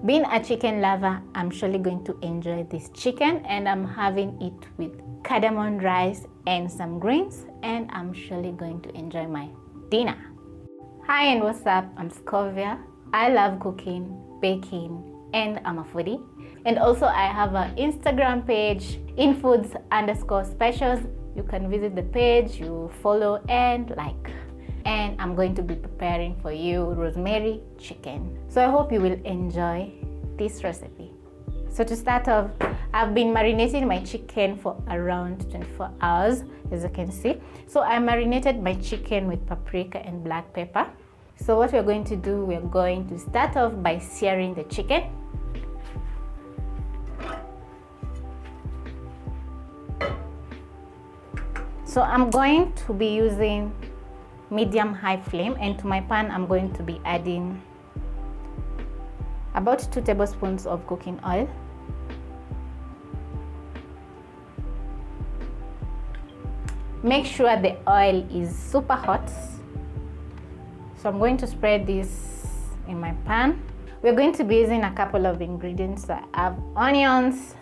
Being a chicken lover, I'm surely going to enjoy this chicken, and I'm having it with cardamom rice and some greens, and I'm surely going to enjoy my dinner. Hi and what's up? I'm Scovia. I love cooking, baking, and I'm a foodie. And also I have an Instagram page, Infoods_specials. You can visit the page, you follow and like. And I'm going to be preparing for you rosemary chicken. So I hope you will enjoy this recipe. So to start off, I've been marinating my chicken for around 24 hours, as you can see. So I marinated my chicken with paprika and black pepper. So what we're going to do, we're going to start off by searing the chicken. So I'm going to be using medium-high flame, and to my pan I'm going to be adding about 2 tablespoons of cooking oil. Make sure the oil is super hot. So I'm going to spread this in my pan. We're going to be using a couple of ingredients. I have onions,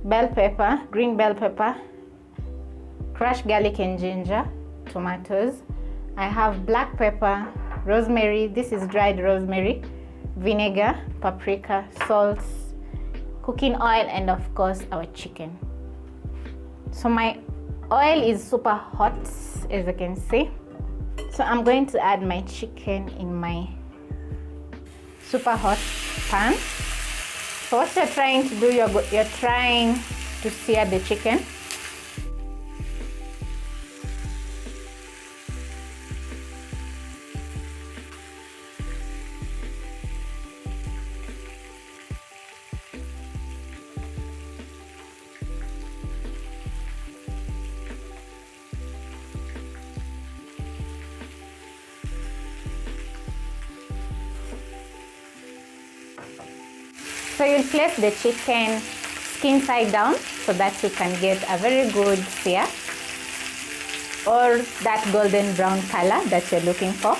bell pepper, green bell pepper, crushed garlic and ginger, tomatoes. I have black pepper, rosemary, this is dried rosemary, vinegar, paprika, salt, cooking oil, and of course our chicken. So my oil is super hot, as you can see. So I'm going to add my chicken in my super hot pan. So what you're trying to do, you're trying to sear the chicken. So you'll place the chicken skin side down so that you can get a very good sear, or that golden brown color that you're looking for.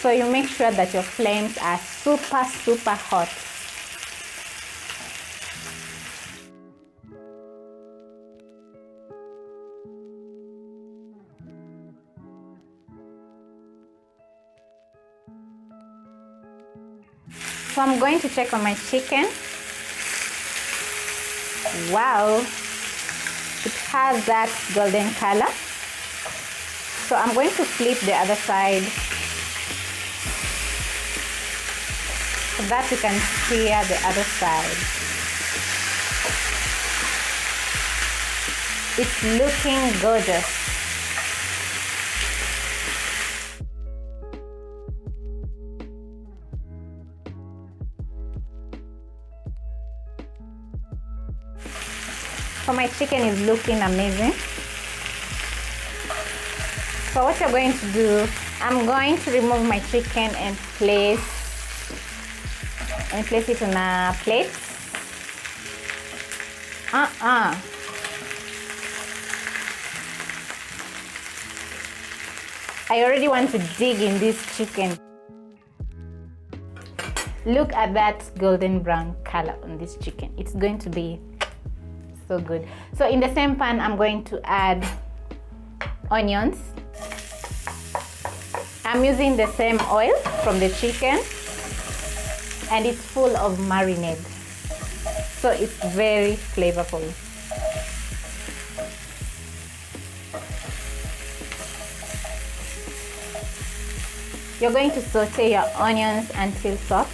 So you make sure that your flames are super hot. So I'm going to check on my chicken. Wow, it has that golden color. So I'm going to flip the other side so that you can sear the other side. It's looking gorgeous. So my chicken is looking amazing. So what you're going to do, I'm going to remove my chicken and place it on a plate. I already want to dig in this chicken. Look at that golden brown color on this chicken. It's going to be so good. So in the same pan, I'm going to add onions. I'm using the same oil from the chicken, and it's full of marinade, so it's very flavorful. You're going to saute your onions until soft.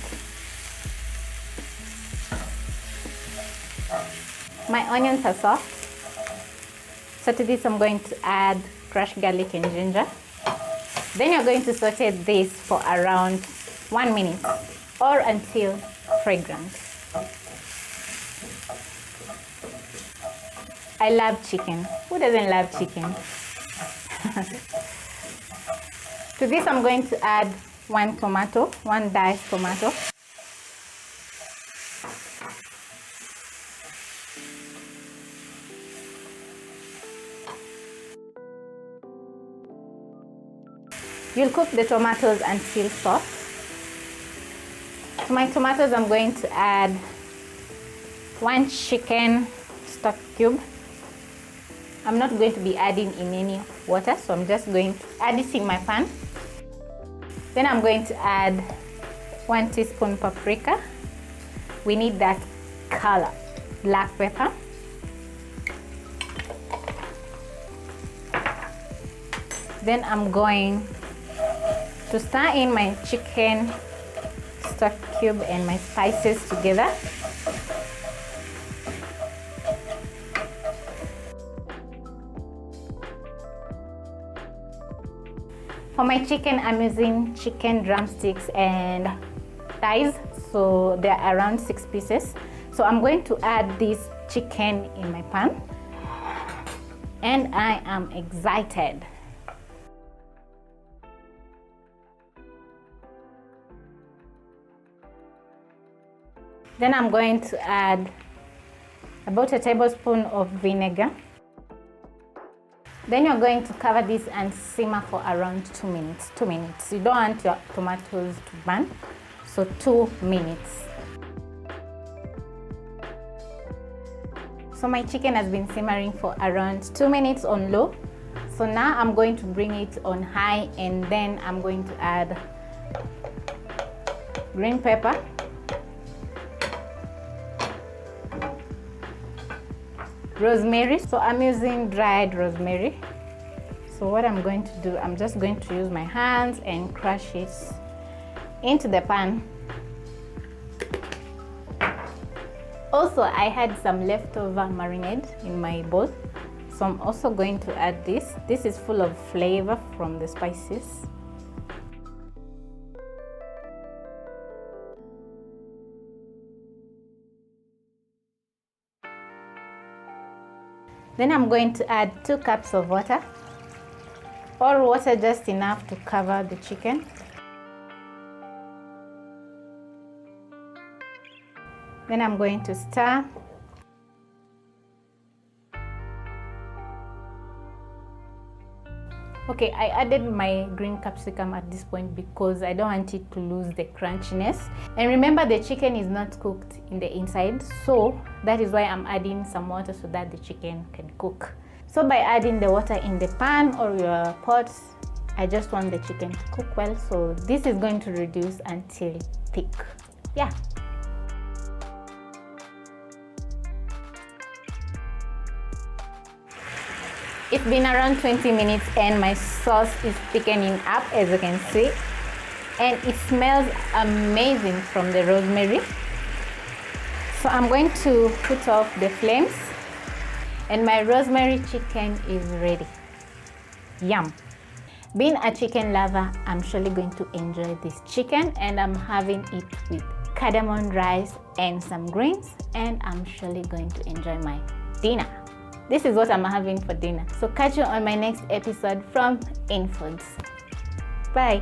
My onions are soft. So to this I'm going to add crushed garlic and ginger. Then you're going to saute this for around 1 minute or until fragrant. I love chicken. Who doesn't love chicken? To this I'm going to add 1 tomato, 1 diced tomato. You'll cook the tomatoes until soft. To my tomatoes, I'm going to add 1 chicken stock cube. I'm not going to be adding in any water, so I'm just going to add this in my pan. Then I'm going to add 1 teaspoon paprika. We need that color. Black pepper. Then I'm going to stir in my chicken stock cube and my spices together. For my chicken, I'm using chicken drumsticks and thighs, so they're around 6 pieces. So I'm going to add this chicken in my pan, and I am excited. Then I'm going to add about a tablespoon of vinegar. Then you're going to cover this and simmer for around 2 minutes. 2 minutes. You don't want your tomatoes to burn, so 2 minutes. So my chicken has been simmering for around 2 minutes on low. So now I'm going to bring it on high, and then I'm going to add green pepper, rosemary. So I'm using dried rosemary. So what I'm going to do, I'm just going to use my hands and crush it into the pan. Also, I had some leftover marinade in my bowl, so I'm also going to add this. This is full of flavor from the spices. Then I'm going to add 2 cups of water, or water just enough to cover the chicken. Then I'm going to stir. Okay, I added my green capsicum at this point because I don't want it to lose the crunchiness. And remember, the chicken is not cooked in the inside, so that is why I'm adding some water so that the chicken can cook. So by adding the water in the pan or your pot, I just want the chicken to cook well, so this is going to reduce until thick. Yeah. It's been around 20 minutes and my sauce is thickening up, as you can see, and it smells amazing from the rosemary. So I'm going to put off the flames, and my rosemary chicken is ready. Yum. Being a chicken lover, I'm surely going to enjoy this chicken, and I'm having it with cardamom rice and some greens, and I'm surely going to enjoy my dinner. This is what I'm having for dinner. So catch you on my next episode from Infoods. Bye.